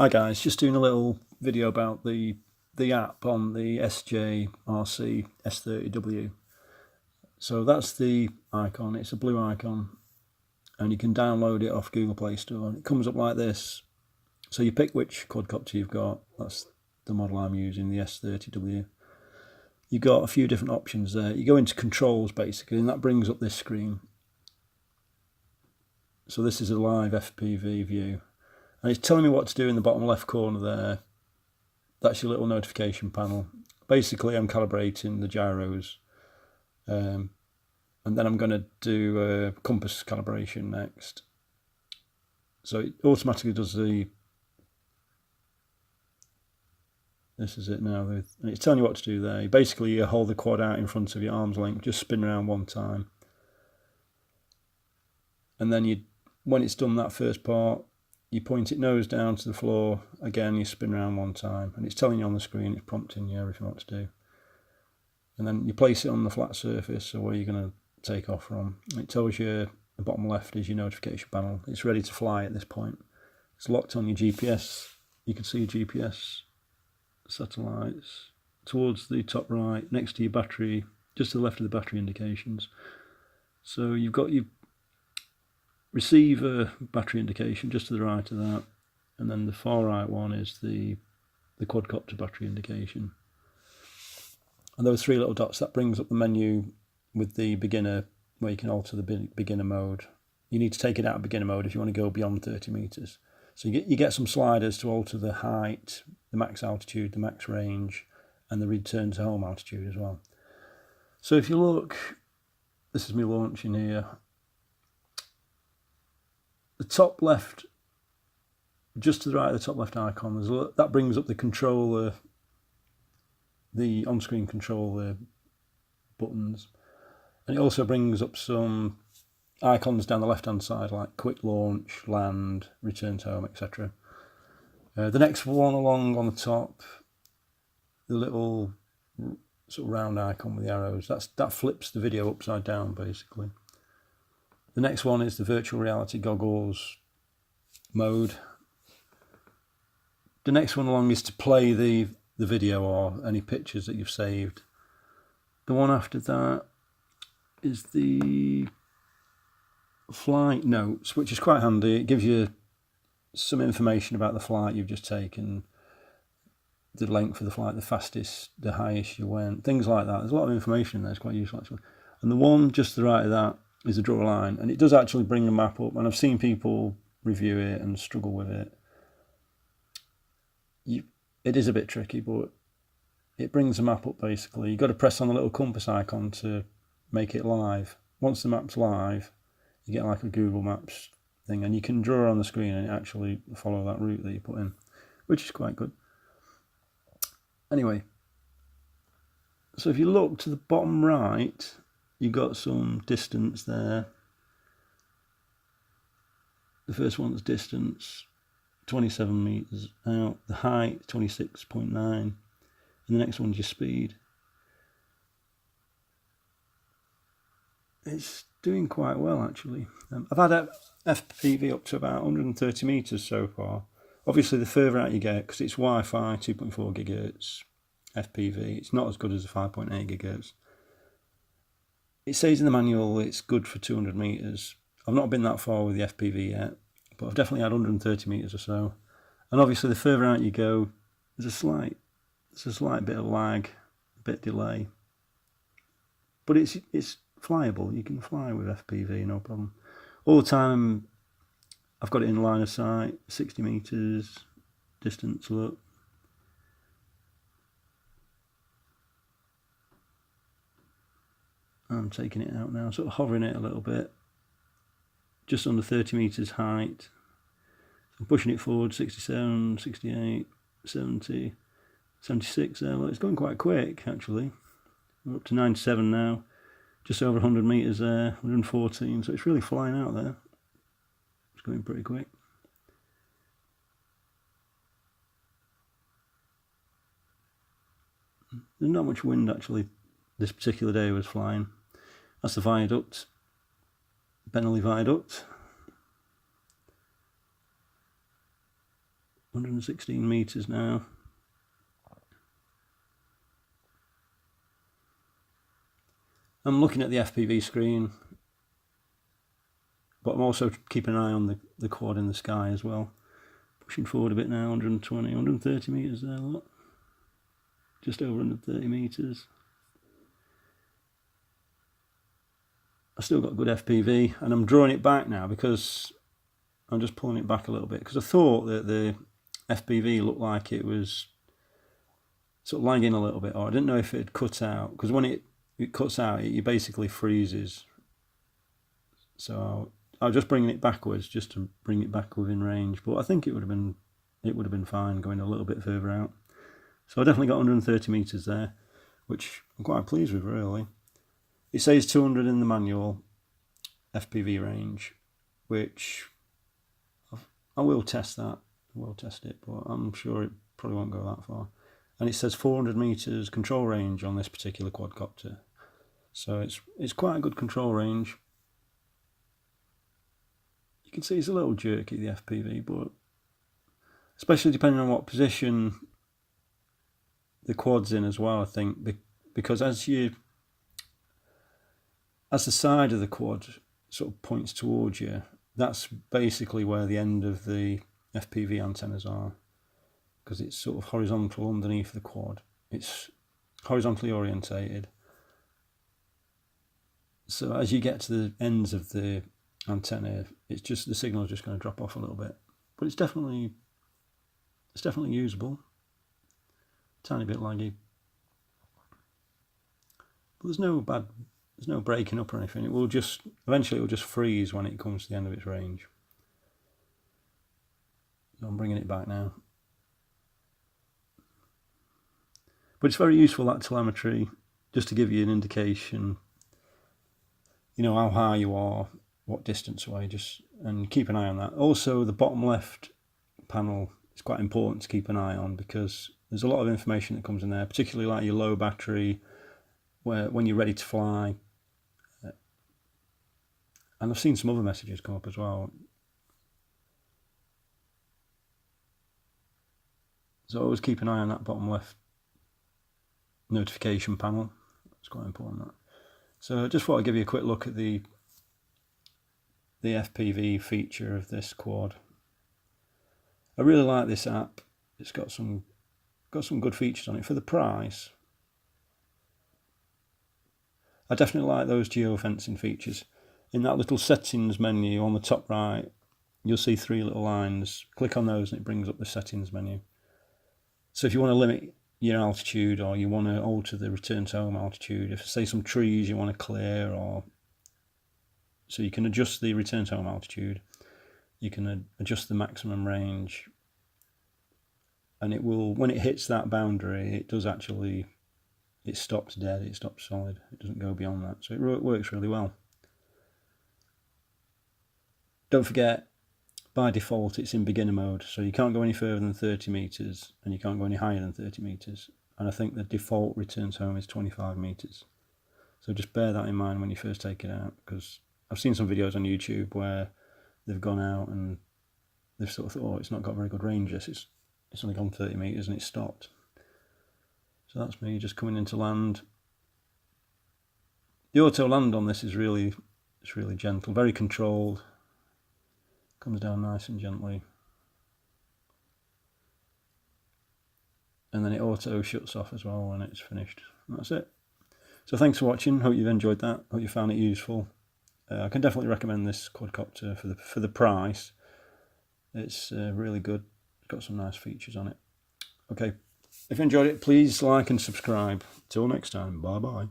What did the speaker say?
Hi guys, just doing a little video about the app on the SJRC S30w. So that's the icon, it's a blue icon, and you can download it off Google Play Store, and it comes up like this. So you pick which quadcopter you've got. That's the model I'm using, the S30w. You've got a few different options there. You go into controls basically, and that brings up this screen. So this is a live FPV view. And it's telling me what to do in the bottom left corner there. That's your little notification panel. Basically, I'm calibrating the gyros. And then I'm going to do compass calibration next. So it automatically does the... This is it now. And it's telling you what to do there. Basically, you hold the quad out in front of your arm's length, just spin around one time. And then when it's done that first part, you point it nose down to the floor, again you spin around one time, and it's telling you on the screen, it's prompting you everything what to do. And then you place it on the flat surface, or where you're going to take off from. It tells you the bottom left is your notification panel. It's ready to fly at this point. It's locked on your GPS. You can see your GPS satellites towards the top right, next to your battery, just to the left of the battery indications. So you've got your receiver battery indication just to the right of that, and then the far right one is the quadcopter battery indication. And those three little dots, that brings up the menu with the beginner, where you can alter the beginner mode. You need to take it out of beginner mode if you want to go beyond 30 meters. So you get some sliders to alter the height, the max altitude, the max range, and the return to home altitude as well. So if you look, this is me launching here. The top left, just to the right of the top left icon, that brings up the controller, the on-screen controller buttons, and it also brings up some icons down the left-hand side, like quick launch, land, return to home, etc. The next one along on the top, the little sort of round icon with the arrows, that flips the video upside down basically. The next one is the virtual reality goggles mode. The next one along is to play the video or any pictures that you've saved. The one after that is the flight notes, which is quite handy. It gives you some information about the flight you've just taken, the length of the flight, the fastest, the highest you went, things like that. There's a lot of information in there. It's quite useful actually. And the one just to the right of that is a draw a line, and it does actually bring a map up, and I've seen people review it and struggle with it. It is a bit tricky, but it brings a map up basically. You've got to press on the little compass icon to make it live. Once the map's live, you get like a Google Maps thing, and you can draw on the screen and actually follow that route that you put in, which is quite good. Anyway, so if you look to the bottom right, you've got some distance there. The first one's distance, 27 meters out. The height, 26.9. And the next one's your speed. It's doing quite well actually. I've had a FPV up to about 130 meters so far. Obviously the further out you get, because it's Wi-Fi 2.4 gigahertz FPV, it's not as good as the 5.8 gigahertz. It says in the manual it's good for 200 meters. I've not been that far with the FPV yet, but I've definitely had 130 meters or so. And obviously the further out you go, there's a slight bit of lag, a bit of delay. But it's flyable. You can fly with FPV, no problem. All the time I've got it in line of sight, 60 meters distance, look. I'm taking it out now, sort of hovering it a little bit, just under 30 meters height. So I'm pushing it forward, 67, 68, 70, 76 there. Well, it's going quite quick actually. We're up to 97 now, just over 100 meters there, 114, so it's really flying out there. It's going pretty quick. There's not much wind actually. This particular day was flying. That's the viaduct, Benelli Viaduct. 116 metres now. I'm looking at the FPV screen, but I'm also keeping an eye on the quad in the sky as well. Pushing forward a bit now, 120, 130 metres there, look. Just over 130 metres. I've still got good FPV, and I'm drawing it back now because I'm just pulling it back a little bit, because I thought that the FPV looked like it was sort of lagging a little bit, or I didn't know if it had cut out, because when it cuts out, it basically freezes. So I was just bringing it backwards just to bring it back within range, but I think it would have been fine going a little bit further out. So I definitely got 130 metres there, which I'm quite pleased with, really. It says 200 in the manual FPV range, which I will test that. I will test it, but I'm sure it probably won't go that far. And it says 400 metres control range on this particular quadcopter. So it's quite a good control range. You can see it's a little jerky, the FPV, but especially depending on what position the quad's in as well, I think, because as the side of the quad sort of points towards you, that's basically where the end of the FPV antennas are, because it's sort of horizontal underneath the quad. It's horizontally orientated. So as you get to the ends of the antenna, it's just the signal's just going to drop off a little bit. But it's definitely usable. Tiny bit laggy. But there's no breaking up or anything. Eventually it will just freeze when it comes to the end of its range. So I'm bringing it back now. But it's very useful, that telemetry, just to give you an indication, you know, how high you are, what distance away, and keep an eye on that. Also, the bottom left panel is quite important to keep an eye on, because there's a lot of information that comes in there, particularly like your low battery, when you're ready to fly. And I've seen some other messages come up as well. So always keep an eye on that bottom left notification panel. It's quite important, that. So I just thought I'd give you a quick look at the FPV feature of this quad. I really like this app. It's got some good features on it for the price. I definitely like those geofencing features. In that little settings menu on the top right, you'll see 3 little lines. Click on those and it brings up the settings menu. So if you want to limit your altitude, or you want to alter the return to home altitude, if say some trees you want to clear, or so you can adjust the return to home altitude, you can adjust the maximum range, and it will, when it hits that boundary, it stops dead, it stops solid, it doesn't go beyond that. So it works really well. Don't forget, by default it's in beginner mode, so you can't go any further than 30 metres and you can't go any higher than 30 metres, and I think the default return to home is 25 metres. So just bear that in mind when you first take it out, because I've seen some videos on YouTube where they've gone out and they've sort of thought, oh, it's not got very good range, it's only gone 30 metres and it's stopped. So that's me just coming into land. The auto land on this is really gentle, very controlled. Comes down nice and gently. And then it auto shuts off as well when it's finished. And that's it. So thanks for watching. Hope you've enjoyed that. Hope you found it useful. I can definitely recommend this quadcopter for the price. It's really good. It's got some nice features on it. Okay, if you enjoyed it, please like and subscribe. Till next time, bye bye.